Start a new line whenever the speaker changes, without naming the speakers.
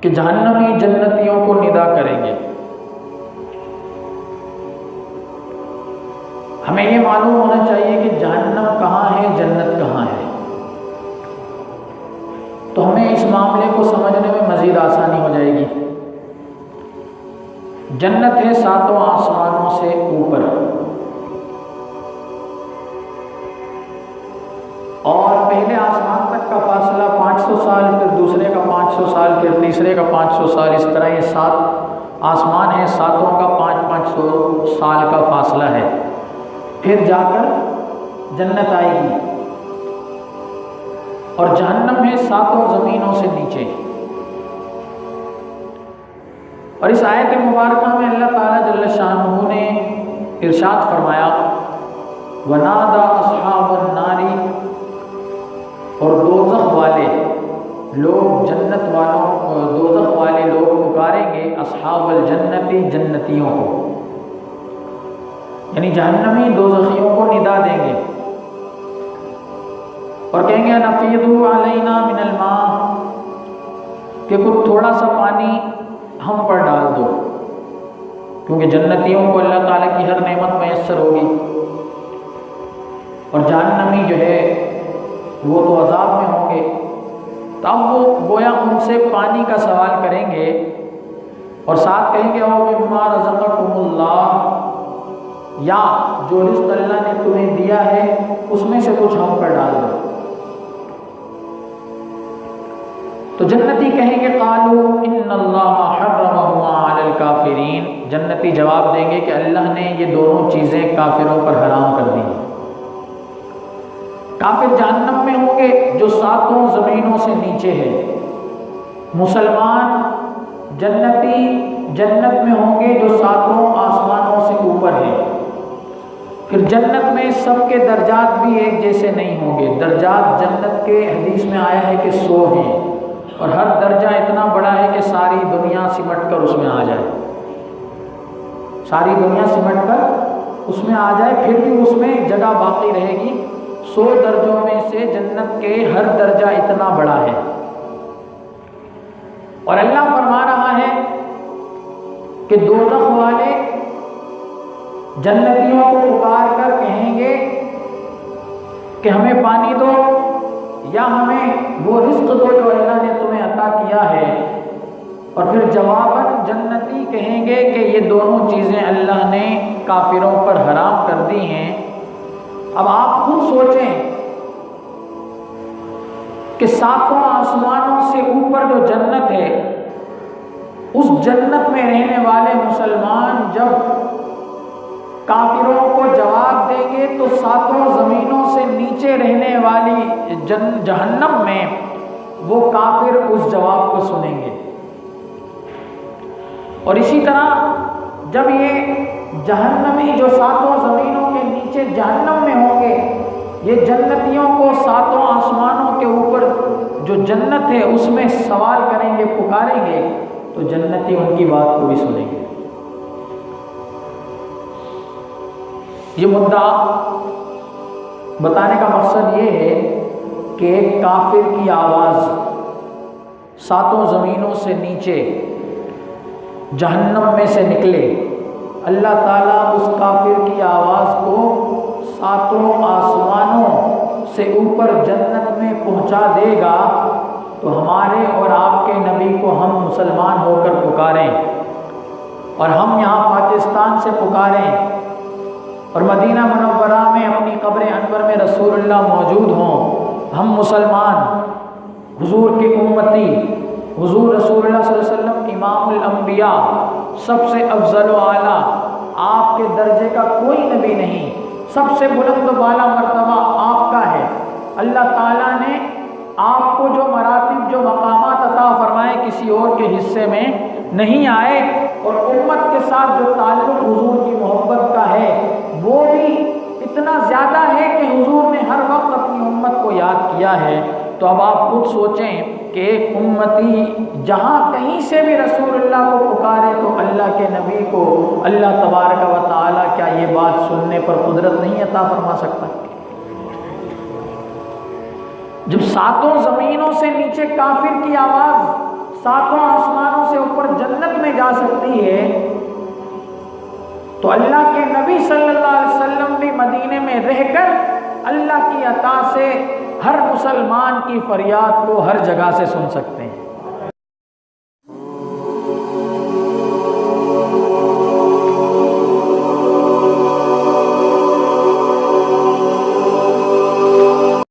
کہ جہنمی جنتیوں کو ندا کریں گے۔ ہمیں یہ معلوم ہونا چاہیے کہ جہنم کہاں ہے، جنت کہاں ہے، تو ہمیں اس معاملے کو سمجھنے میں مزید آسانی ہو جائے گی۔ جنت ہے ساتوں آسمانوں سے اوپر، اور پہلے آسمان تک کا فاصلہ 500 سال، پھر دوسرے کا 500 سال، پھر تیسرے کا 500 سال، اس طرح یہ 7 آسمان ہیں، ساتوں کا 500 سال کا فاصلہ ہے، پھر جا کر جنت آئے گی۔ اور جہنم ہے ساتوں زمینوں سے نیچے۔ اور اس آیت مبارکہ میں اللہ تعالیٰ جل شانہ نے ارشاد فرمایا وَنَادَى أَصْحَابُ النَّارِ، اور دوزخ والے لوگ، جنت والوں، دوزخ والے لوگ پکاریں گے اصحاب الجنتی، جنتیوں کو، یعنی جہنمی دوزخیوں کو ندا دیں گے اور کہیں گے نفیضوا علینا من الماء، کہ کچھ تھوڑا سا پانی ہم پر ڈال دو، کیونکہ جنتیوں کو اللہ تعالیٰ کی ہر نعمت میسر ہوگی، اور جہنمی جو ہے وہ تو عذاب میں ہوں گے، تو اب وہ گویا ان سے پانی کا سوال کریں گے اور ساتھ کہیں گے او مما رزقکم اللہ، یا جو رزق اللہ نے تمہیں دیا ہے اس میں سے کچھ ہم پر ڈال دو۔ تو جنتی کہیں گے قالوا ان اللہ حرمہما علی الکافرین، جنتی جواب دیں گے کہ اللہ نے یہ دونوں چیزیں کافروں پر حرام کر دی۔ کافر جہنم میں ہوں گے جو ساتوں زمینوں سے نیچے ہے، مسلمان جنتی جنت میں ہوں گے جو ساتوں آسمانوں سے اوپر ہے۔ پھر جنت میں سب کے درجات بھی ایک جیسے نہیں ہوں گے، درجات جنت کے حدیث میں آیا ہے کہ 100 ہیں، اور ہر درجہ اتنا بڑا ہے کہ ساری دنیا سمٹ کر اس میں آ جائے، ساری دنیا سمٹ کر اس میں آ جائے، پھر بھی اس میں جگہ باقی رہے گی۔ 100 درجوں میں سے جنت کے ہر درجہ اتنا بڑا ہے، اور اللہ فرما رہا ہے کہ دوزخ والے جنتیوں کو پکار کر کہیں گے کہ ہمیں پانی دو یا ہمیں وہ رزق دو جو اللہ نے تمہیں عطا کیا ہے، اور پھر جواباً جنتی کہیں گے کہ یہ دونوں چیزیں اللہ نے کافروں پر حرام کر دی ہیں۔ اب آپ خود سوچیں کہ ساتوں آسمانوں سے اوپر جو جنت ہے، اس جنت میں رہنے والے مسلمان جب کافروں کو جواب دیں گے تو ساتوں زمینوں سے نیچے رہنے والی جہنم میں وہ کافر اس جواب کو سنیں گے۔ اور اسی طرح جب یہ جہنمی جو ساتوں زمینوں کے نیچے جہنم میں ہوں گے، یہ جنتیوں کو ساتوں آسمانوں کے اوپر جو جنت ہے اس میں سوال کریں گے، پکاریں گے، تو جنتی ان کی بات کو بھی سنیں گے۔ یہ مدعا بتانے کا مقصد یہ ہے کہ ایک کافر کی آواز ساتوں زمینوں سے نیچے جہنم میں سے نکلے، اللہ تعالیٰ اس کافر کی آواز کو ساتوں آسمانوں سے اوپر جنت میں پہنچا دے گا، تو ہمارے اور آپ کے نبی کو ہم مسلمان ہو کر پکاریں، اور ہم یہاں پاکستان سے پکاریں، اور مدینہ منورہ میں اپنی قبر انور میں رسول اللہ موجود ہوں، ہم مسلمان حضور کی امتی، حضور رسول اللہ صلی اللہ علیہ وسلم امام الانبیاء، سب سے افضل و اعلیٰ، آپ کے درجے کا کوئی نبی نہیں، سب سے بلند و بالا مرتبہ آپ کا ہے۔ اللہ تعالیٰ نے آپ کو جو مراتب، جو مقامات عطا فرمائے کسی اور کے حصے میں نہیں آئے، اور امت کے ساتھ جو تعلق حضور کی محبت کا ہے وہ بھی اتنا زیادہ ہے کہ حضور نے ہر وقت اپنی امت کو یاد کیا ہے۔ تو اب آپ خود سوچیں کہ ایک امتی جہاں کہیں سے بھی رسول اللہ کو پکارے تو اللہ کے نبی کو اللہ تبارک و تعالیٰ کیا یہ بات سننے پر قدرت نہیں عطا فرما سکتا؟ جب ساتوں زمینوں سے نیچے کافر کی آواز ساتوں آسمانوں سے اوپر جنت میں جا سکتی ہے، تو اللہ کے نبی صلی اللہ علیہ وسلم بھی مدینے میں رہ کر اللہ کی عطا سے ہر مسلمان کی فریاد کو ہر جگہ سے سن سکتے ہیں۔